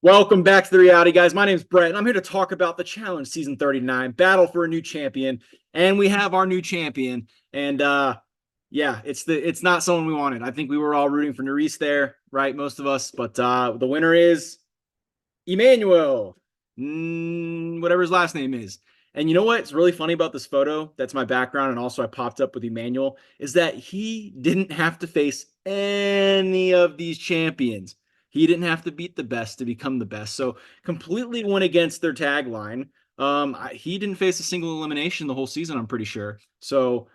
Welcome back to the reality, guys. My name is Brett, and I'm here to talk about the challenge season 39, battle for a new champion. And we have our new champion. And yeah, it's not someone we wanted. I think we were all rooting for Nurys there, right? Most of us, but the winner is Emmanuel, whatever his last name is. And you know what's really funny about this photo? That's my background, and also I popped up with Emmanuel, is that he didn't have to face any of these champions. He didn't have to beat the best to become the best. So completely went against their tagline. He didn't face a single elimination the whole season, I'm pretty sure. So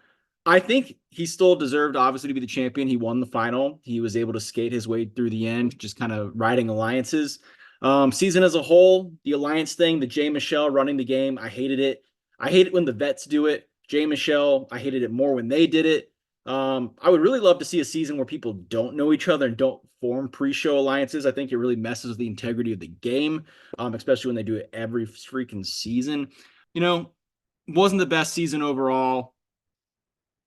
I think he still deserved, obviously, to be the champion. He won the final. He was able to skate his way through the end, just kind of riding alliances. Season as a whole, the alliance thing, the Jay Michelle running the game, I hated it. I hate it when the vets do it. Jay Michelle, I hated it more when they did it. I would really love to see a season where people don't know each other and don't form pre-show alliances. I think it really messes with the integrity of the game, especially when they do it every freaking season. You know, wasn't the best season overall.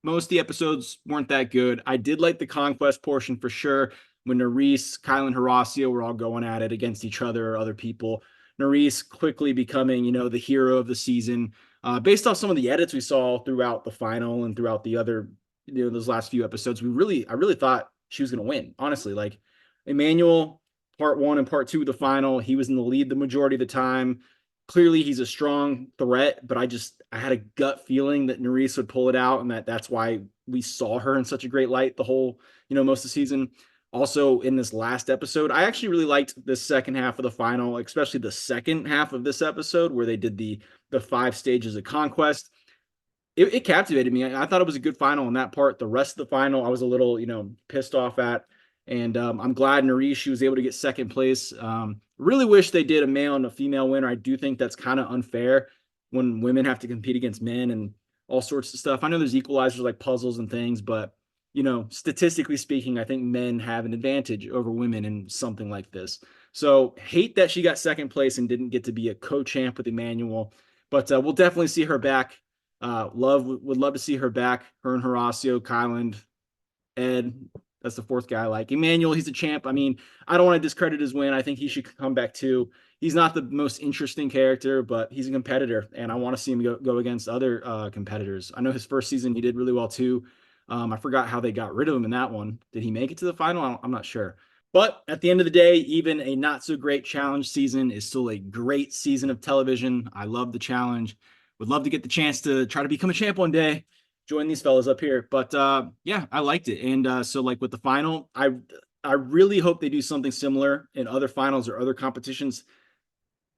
Most of the episodes weren't that good. I did like the conquest portion for sure. When Nurys, Kyle, and Horacio were all going at it against each other or other people. Nurys quickly becoming, the hero of the season, based off some of the edits we saw throughout the final and throughout the other, those last few episodes. I really thought she was going to win. Honestly, like Emmanuel, part one and part two of the final, he was in the lead the majority of the time. Clearly, he's a strong threat, but I had a gut feeling that Nurys would pull it out, and that's why we saw her in such a great light the whole, most of the season. Also, in this last episode, I actually really liked the second half of the final, especially the second half of this episode where they did the 5 stages of conquest. It captivated me. I thought it was a good final in that part. The rest of the final, I was a little, pissed off at. And I'm glad Nurys, she was able to get second place. Really wish they did a male and a female winner. I do think that's kind of unfair when women have to compete against men and all sorts of stuff. I know there's equalizers like puzzles and things, but statistically speaking, I think men have an advantage over women in something like this. So hate that she got second place and didn't get to be a co-champ with Emmanuel, but we'll definitely see her back. Would love to see her back. Her and Horacio, Kyland, Ed. That's the fourth guy I like. Emmanuel, he's a champ. I mean, I don't want to discredit his win. I think he should come back too. He's not the most interesting character, but he's a competitor, and I want to see him go against other competitors. I know his first season he did really well too. I forgot how they got rid of him in that one. Did he make it to the final? I'm not sure. But at the end of the day, even a not so great challenge season is still a great season of television. I love the challenge. Would love to get the chance to try to become a champ one day. Join these fellas up here. But yeah, I liked it. And so like with the final, I really hope they do something similar in other finals or other competitions.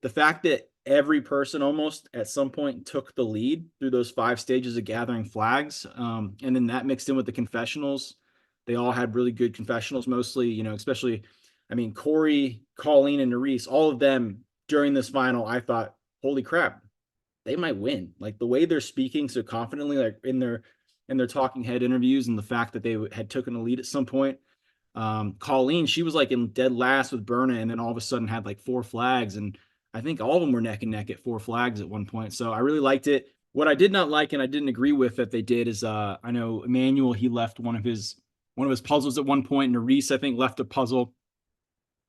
The fact that every person almost at some point took the lead through those 5 stages of gathering flags, and then that mixed in with the confessionals. They all had really good confessionals, mostly, especially, I mean, Corey, Colleen, and Nurys, all of them during this final, I thought, holy crap, they might win. Like the way they're speaking so confidently, like in their talking head interviews, and the fact that they had taken a lead at some point. Colleen, she was like in dead last with Berna, and then all of a sudden had like 4 flags, and I think all of them were neck and neck at 4 flags at one point. So I really liked it. What I did not like and I didn't agree with that they did is I know Emmanuel, he left one of his puzzles at one point. Nurys, I think, left a puzzle.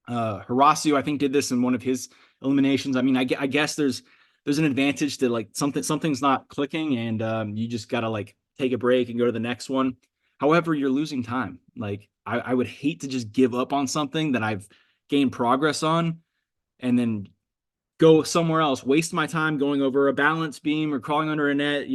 Horacio, I think, did this in one of his eliminations. I mean, I guess there's an advantage to like something's not clicking, and you just gotta like take a break and go to the next one. However, you're losing time. Like I would hate to just give up on something that I've gained progress on and then go somewhere else, waste my time going over a balance beam or crawling under a net,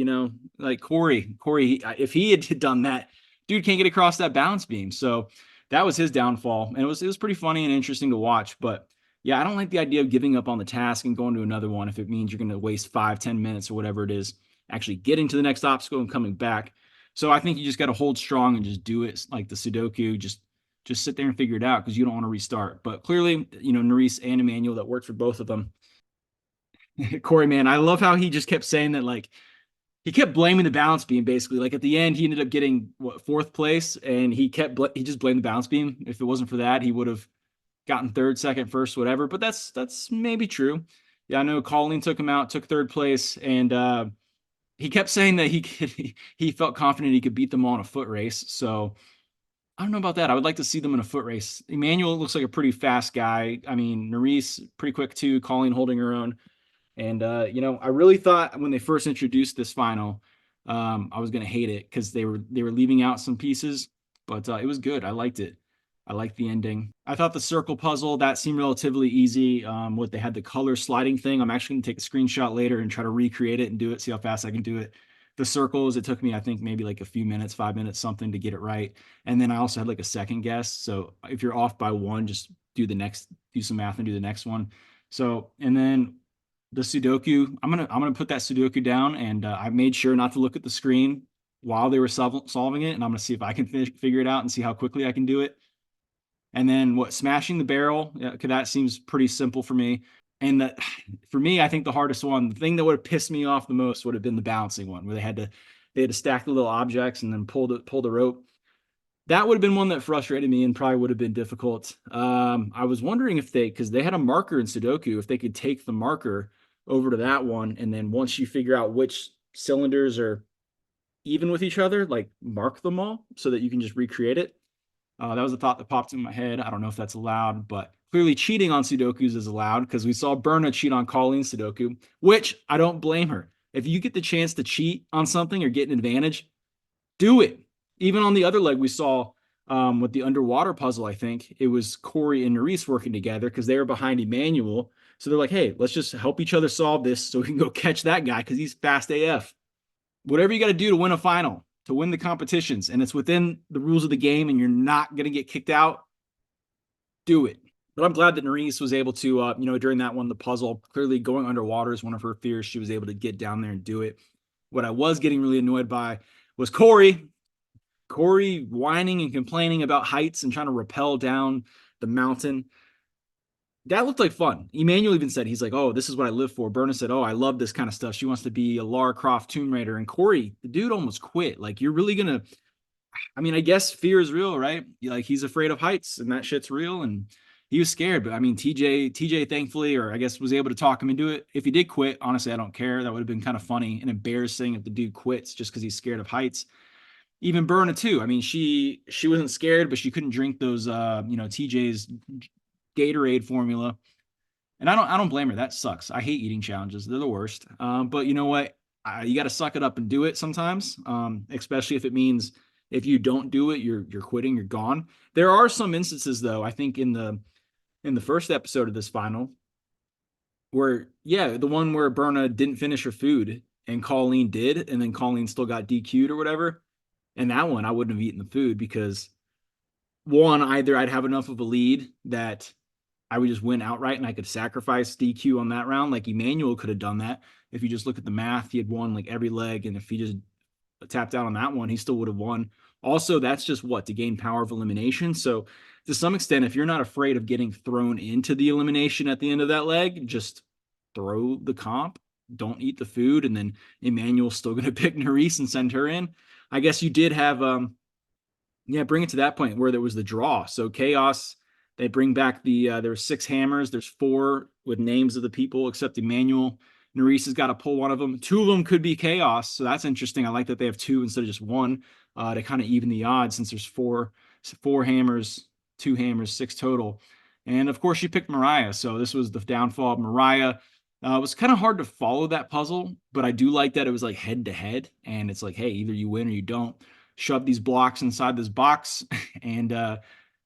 like Corey, if he had done that, dude can't get across that balance beam. So that was his downfall. And it was pretty funny and interesting to watch. But yeah, I don't like the idea of giving up on the task and going to another one if it means you're going to waste 5-10 minutes or whatever it is, actually getting to the next obstacle and coming back. So I think you just got to hold strong and just do it like the Sudoku, just sit there and figure it out because you don't want to restart. But clearly, Nurys and Emmanuel, that worked for both of them. Corey, man, I love how he just kept saying that, like, he kept blaming the balance beam, basically. Like, at the end, he ended up getting, 4th place, and he just blamed the balance beam. If it wasn't for that, he would have gotten 3rd, 2nd, 1st, whatever. But that's maybe true. Yeah, I know Colleen took him out, took 3rd place, and he kept saying that he felt confident he could beat them all in a foot race. So I don't know about that. I would like to see them in a foot race. Emmanuel looks like a pretty fast guy. I mean, Nerys pretty quick too. Colleen holding her own. And I really thought when they first introduced this final, I was gonna hate it because they were leaving out some pieces, but it was good. I liked it. I liked the ending. I thought the circle puzzle that seemed relatively easy. What they had the color sliding thing. I'm actually gonna take a screenshot later and try to recreate it and do it. See how fast I can do it. The circles, it took me, I think, maybe like a few minutes, 5 minutes, something to get it right. And then I also had like a second guess. So if you're off by one, just do some math and do the next one. So, and then the Sudoku, I'm gonna put that Sudoku down, and I made sure not to look at the screen while they were solving it, and I'm gonna see if I can figure it out and see how quickly I can do it. And then smashing the barrel, yeah, that seems pretty simple for me. And for me, I think the hardest one, the thing that would have pissed me off the most would have been the balancing one, where they had to stack the little objects and then pull the rope. That would have been one that frustrated me and probably would have been difficult. I was wondering if because they had a marker in Sudoku, if they could take the marker over to that one, and then once you figure out which cylinders are even with each other, like mark them all so that you can just recreate it. That was a thought that popped in my head. I don't know if that's allowed, but clearly cheating on Sudokus is allowed because we saw Berna cheat on Colleen's Sudoku, which I don't blame her. If you get the chance to cheat on something or get an advantage, do it. Even on the other leg, we saw with the underwater puzzle, I think it was Corey and Nerys working together because they were behind Emmanuel. So they're like, hey, let's just help each other solve this so we can go catch that guy because he's fast AF. Whatever you got to do to win a final, to win the competitions, and it's within the rules of the game and you're not going to get kicked out, do it. But I'm glad that Nerys was able to, during that one, the puzzle, clearly going underwater is one of her fears. She was able to get down there and do it. What I was getting really annoyed by was Corey whining and complaining about heights and trying to rappel down the mountain. That looked like fun. Emmanuel even said, he's like, oh, this is what I live for. Berna said, oh, I love this kind of stuff. She wants to be a Lara Croft Tomb Raider. And Corey, the dude almost quit. Like, you're really going to, I mean, I guess fear is real, right? Like, he's afraid of heights and that shit's real. And he was scared. But I mean, TJ, thankfully, or I guess was able to talk him into it. If he did quit, honestly, I don't care. That would have been kind of funny and embarrassing if the dude quits just because he's scared of heights. Even Berna too. I mean, she wasn't scared, but she couldn't drink those TJ's Gatorade formula. And I don't blame her. That sucks. I hate eating challenges. They're the worst. But you know what? You got to suck it up and do it sometimes. Especially if it means if you don't do it, you're quitting, you're gone. There are some instances though, I think in the first episode of this final where, yeah, the one where Berna didn't finish her food and Colleen did, and then Colleen still got DQ'd or whatever. And that one, I wouldn't have eaten the food because one, either I'd have enough of a lead that I would just win outright and I could sacrifice DQ on that round. Like Emmanuel could have done that. If you just look at the math, he had won like every leg. And if he just tapped out on that one, he still would have won. Also, that's just to gain power of elimination. So to some extent, if you're not afraid of getting thrown into the elimination at the end of that leg, just throw the comp, don't eat the food. And then Emmanuel's still going to pick Nerys and send her in. I guess you did have, bring it to that point where there was the draw. So Chaos, they bring back there were 6 hammers. There's 4 with names of the people except Emmanuel. Nerys has got to pull one of them. 2 of them could be Chaos. So that's interesting. I like that they have 2 instead of just 1 to kind of even the odds since there's 4 hammers, 2 hammers, 6 total. And of course, she picked Mariah. So this was the downfall of Mariah. It was kind of hard to follow that puzzle, but I do like that it was like head to head. And it's like, hey, either you win or you don't. Shove these blocks inside this box and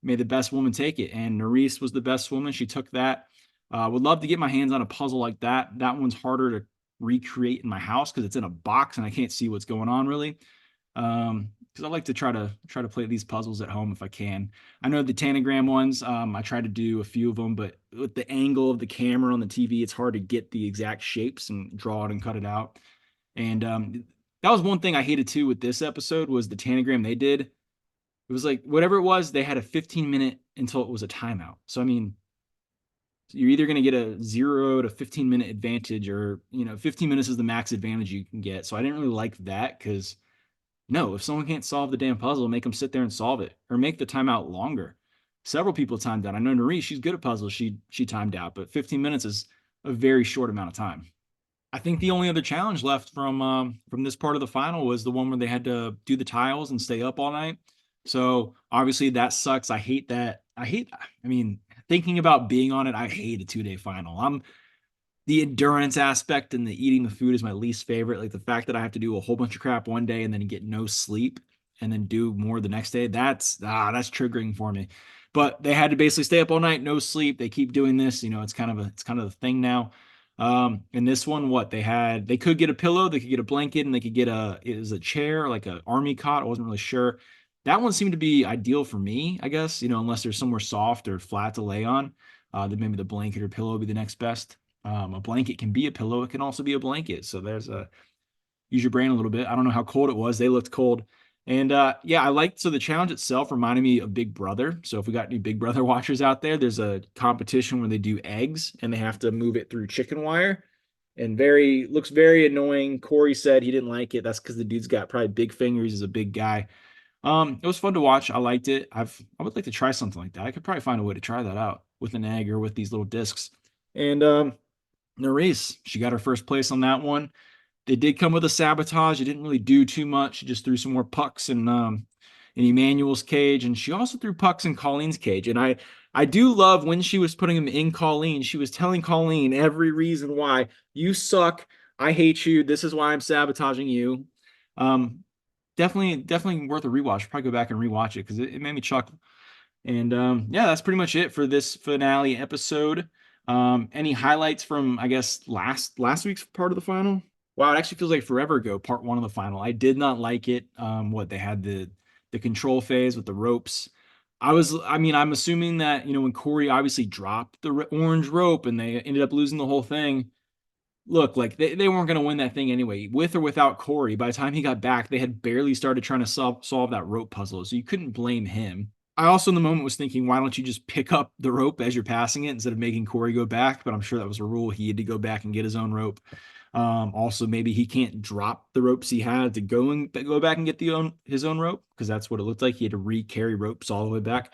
may the best woman take it. And Nerys was the best woman. She took that. Would love to get my hands on a puzzle like that. That one's harder to recreate in my house because it's in a box and I can't see what's going on really. Because I like to try to play these puzzles at home if I can. I know the Tanagram ones. I try to do a few of them, but with the angle of the camera on the TV, it's hard to get the exact shapes and draw it and cut it out. And that was one thing I hated too with this episode was the Tanagram they did. It was like whatever it was, they had a 15-minute until it was a timeout. So I mean, you're either going to get a 0 to 15-minute advantage, or 15 minutes is the max advantage you can get. So I didn't really like that because. No, if someone can't solve the damn puzzle, make them sit there and solve it, or make the timeout longer. Several people timed out. I know Nerys, she's good at puzzles. She timed out, but 15 minutes is a very short amount of time. I think the only other challenge left from this part of the final was the one where they had to do the tiles and stay up all night. So obviously that sucks. I hate that. I mean, thinking about being on it, I hate a 2 day final. The endurance aspect and the eating the food is my least favorite. Like the fact that I have to do a whole bunch of crap one day and then get no sleep and then do more the next day. That's triggering for me. But they had to basically stay up all night, no sleep. They keep doing this. It's kind of the thing now. In this one, they could get a pillow, they could get a blanket, and they could get it was a chair, like a army cot. I wasn't really sure. That one seemed to be ideal for me, I guess, unless there's somewhere soft or flat to lay on. Then maybe the blanket or pillow would be the next best. A blanket can be a pillow. It can also be a blanket. So use your brain a little bit. I don't know how cold it was. They looked cold. And yeah, so the challenge itself reminded me of Big Brother. So if we got any Big Brother watchers out there, there's a competition where they do eggs and they have to move it through chicken wire. And looks very annoying. Corey said he didn't like it. That's because the dude's got probably big fingers. He's a big guy. It was fun to watch. I liked it. I would like to try something like that. I could probably find a way to try that out with an egg or with these little discs. And Nerys, she got her first place on that one. They did come with a sabotage. It didn't really do too much. She just threw some more pucks in Emmanuel's cage, and she also threw pucks in Colleen's cage. And I do love when she was putting them in Colleen. She was telling Colleen every reason why you suck. I hate you. This is why I'm sabotaging you. Definitely worth a rewatch. Probably go back and rewatch it because it made me chuckle. And yeah, that's pretty much it for this finale episode. Any highlights from, I guess, last week's part of the final? Wow, it actually feels like forever ago, part one of the final. I did not like it. What they had the control phase with the ropes. I'm assuming that, when Corey obviously dropped the orange rope and they ended up losing the whole thing. Look, like they weren't going to win that thing anyway, with or without Corey. By the time he got back, they had barely started trying to solve that rope puzzle. So you couldn't blame him. I also in the moment was thinking, why don't you just pick up the rope as you're passing it instead of making Corey go back? But I'm sure that was a rule. He had to go back and get his own rope. Also, maybe he can't drop the ropes he had to go back and get his own rope because that's what it looked like. He had to re-carry ropes all the way back.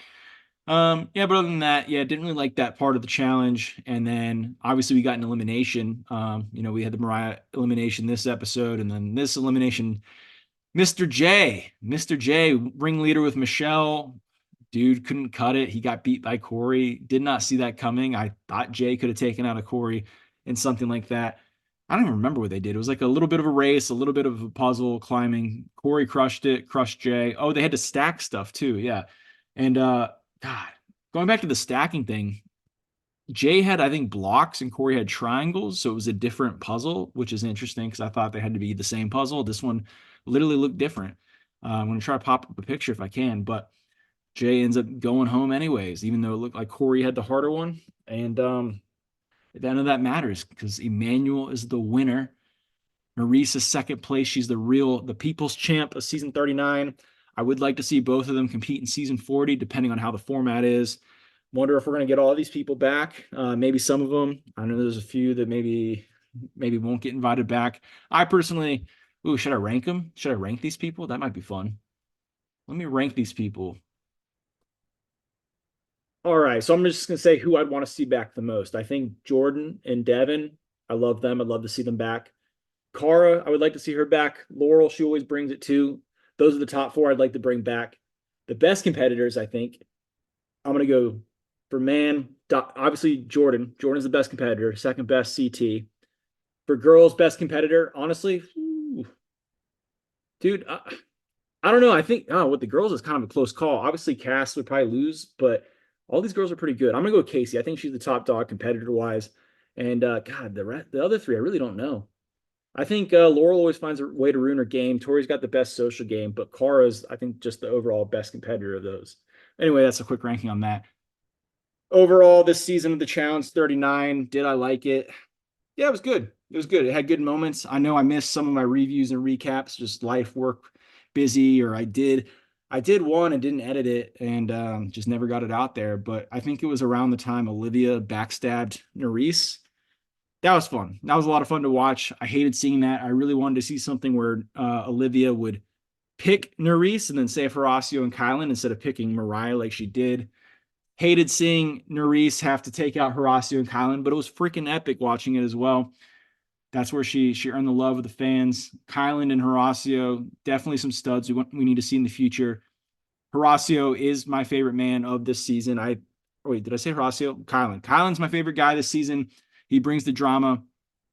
Yeah, but other than that, yeah, didn't really like that part of the challenge. And then obviously we got an elimination. We had the Mariah elimination this episode, and then this elimination, Mr. J, ringleader with Michelle. Dude couldn't cut it. He got beat by Corey. Did not see that coming. I thought Jay could have taken out a Corey in something like that. I don't even remember what they did. It was like a little bit of a race, a little bit of a puzzle climbing. Corey crushed it, crushed Jay. Oh, they had to stack stuff too. Yeah. And God, going back to the stacking thing, Jay had, I think, blocks and Corey had triangles. So it was a different puzzle, which is interesting because I thought they had to be the same puzzle. This one literally looked different. I'm going to try to pop up a picture if I can, but Jay ends up going home anyways, even though it looked like Corey had the harder one. And none of that matters because Emmanuel is the winner. Nerys is second place. She's the people's champ of season 39. I would like to see both of them compete in season 40, depending on how the format is. Wonder if we're going to get all these people back. Maybe some of them. I know there's a few that maybe won't get invited back. I personally, should I rank them? Should I rank these people? That might be fun. Let me rank these people. All right, so I'm just gonna say who I'd want to see back the most. I think Jordan and Devin. I love them. I'd love to see them back. Cara, I would like to see her back. Laurel, she always brings it too. Those are the top four I'd like to bring back. The best competitors, I think, I'm gonna go for man. Obviously, Jordan. Jordan's the best competitor. Second best, CT. For girls, best competitor. Honestly, dude, I don't know. I think with the girls is kind of a close call. Obviously, Cass would probably lose, but all these girls are pretty good. I'm gonna go with Casey. I think she's the top dog competitor wise. And God, the other three, I really don't know. I think Laurel always finds a way to ruin her game. Tori's got the best social game, but Cara's, I think, just the overall best competitor of those. Anyway, that's a quick ranking on that. Overall, this season of the Challenge 39, did I like it? Yeah, it was good. It was good. It had good moments. I know I missed some of my reviews and recaps, just life, work, busy, or I did one and didn't edit it and just never got it out there. But I think it was around the time Olivia backstabbed Nerys. That was fun. That was a lot of fun to watch. I hated seeing that. I really wanted to see something where Olivia would pick Nerys and then save Horacio and Kyland instead of picking Mariah like she did. Hated seeing Nerys have to take out Horacio and Kyland, but it was freaking epic watching it as well. That's where she earned the love of the fans. Kyland and Horacio, definitely some studs we need to see in the future. Horacio is my favorite man of this season. Wait, did I say Horacio? Kylan. Kylan's my favorite guy this season. He brings the drama.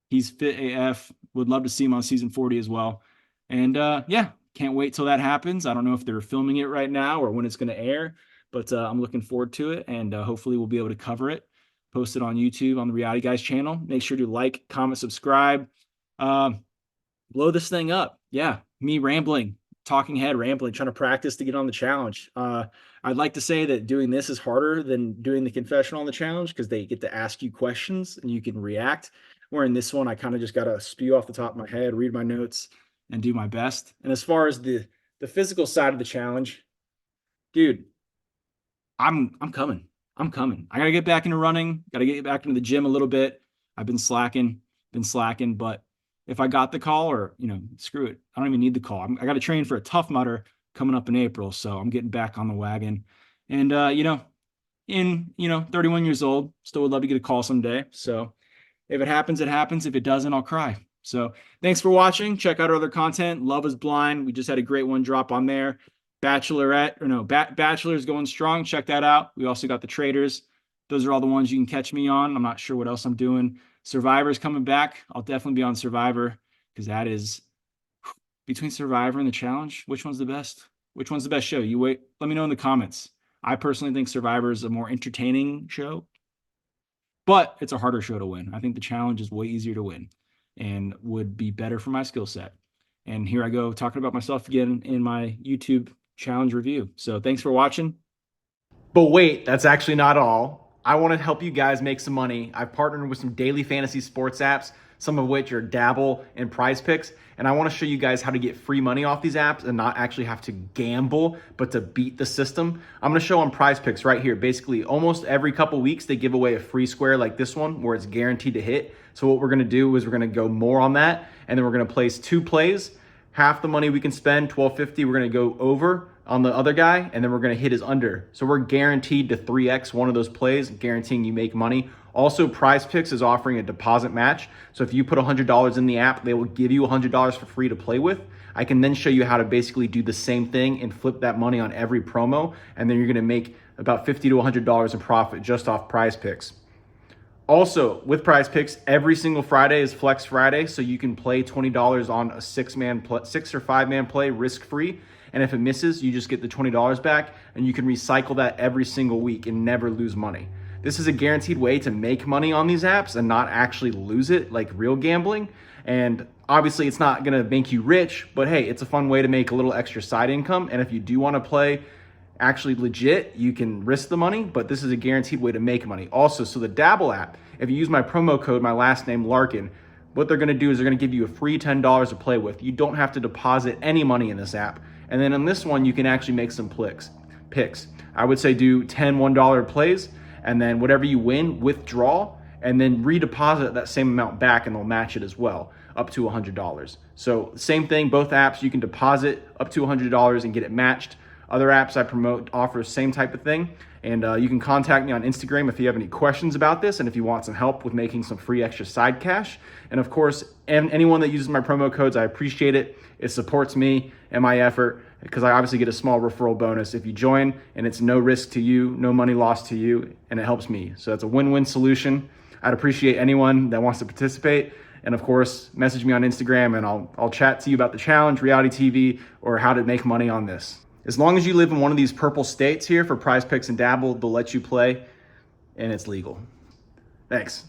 He's fit AF. Would love to see him on season 40 as well. And yeah, can't wait till that happens. I don't know if they're filming it right now or when it's going to air, but I'm looking forward to it. And hopefully we'll be able to cover it, post it on YouTube on the Reality Guys channel. Make sure to like, comment, subscribe. Blow this thing up. Yeah, me rambling, talking head rambling, trying to practice to get on the challenge. I'd like to say that doing this is harder than doing the confessional on the challenge because they get to ask you questions and you can react. Where in this one, I kind of just got to spew off the top of my head, read my notes, and do my best. And as far as the physical side of the challenge, dude, I'm coming. I'm coming. I got to get back into running. Got to get back into the gym a little bit. I've been slacking, but if I got the call or, screw it. I don't even need the call. I got to train for a Tough Mudder coming up in April. So I'm getting back on the wagon. And, 31 years old, still would love to get a call someday. So if it happens, it happens. If it doesn't, I'll cry. So thanks for watching. Check out our other content. Love is Blind. We just had a great one drop on there. Bachelor's going strong. Check that out. We also got the Traders. Those are all the ones you can catch me on. I'm not sure what else I'm doing. Survivor's coming back. I'll definitely be on Survivor because that is between Survivor and the challenge. Which one's the best? Which one's the best show? You wait. Let me know in the comments. I personally think Survivor is a more entertaining show, but it's a harder show to win. I think the challenge is way easier to win and would be better for my skill set. And here I go talking about myself again in my YouTube challenge review. So thanks for watching. But wait, that's actually not all. I want to help you guys make some money. I've partnered with some daily fantasy sports apps, some of which are Dabble and Prize Picks. And I want to show you guys how to get free money off these apps and not actually have to gamble, but to beat the system. I'm going to show on Prize Picks right here. Basically, almost every couple weeks, they give away a free square like this one where it's guaranteed to hit. So what we're going to do is we're going to go more on that. And then we're going to place 2 plays. Half the money we can spend, $12.50, we're going to go over on the other guy, and then we're going to hit his under. So we're guaranteed to 3x one of those plays, guaranteeing you make money. Also, Prize Picks is offering a deposit match. So if you put $100 in the app, they will give you $100 for free to play with. I can then show you how to basically do the same thing and flip that money on every promo, and then you're going to make about $50 to $100 in profit just off Prize Picks. Also, with Prize Picks, every single Friday is Flex Friday, so you can play $20 on a 6 or 5-man play risk-free. And if it misses, you just get the $20 back, and you can recycle that every single week and never lose money. This is a guaranteed way to make money on these apps and not actually lose it like real gambling. And obviously, it's not going to make you rich, but hey, it's a fun way to make a little extra side income. And if you do want to play actually legit, you can risk the money, but this is a guaranteed way to make money. Also, so the Dabble app, if you use my promo code, my last name, Larkin, what they're going to do is they're going to give you a free $10 to play with. You don't have to deposit any money in this app. And then on this one, you can actually make some picks. I would say do 10 $1 plays, and then whatever you win, withdraw, and then redeposit that same amount back, and they'll match it as well, up to $100. So same thing, both apps, you can deposit up to $100 and get it matched. Other apps I promote offer the same type of thing. And you can contact me on Instagram if you have any questions about this and if you want some help with making some free extra side cash. And of course, anyone that uses my promo codes, I appreciate it. It supports me and my effort because I obviously get a small referral bonus if you join, and it's no risk to you, no money lost to you, and it helps me. So it's a win-win solution. I'd appreciate anyone that wants to participate. And of course, message me on Instagram and I'll chat to you about the challenge, reality TV, or how to make money on this. As long as you live in one of these purple states here for Prize Picks and Dabble, they'll let you play, and it's legal. Thanks.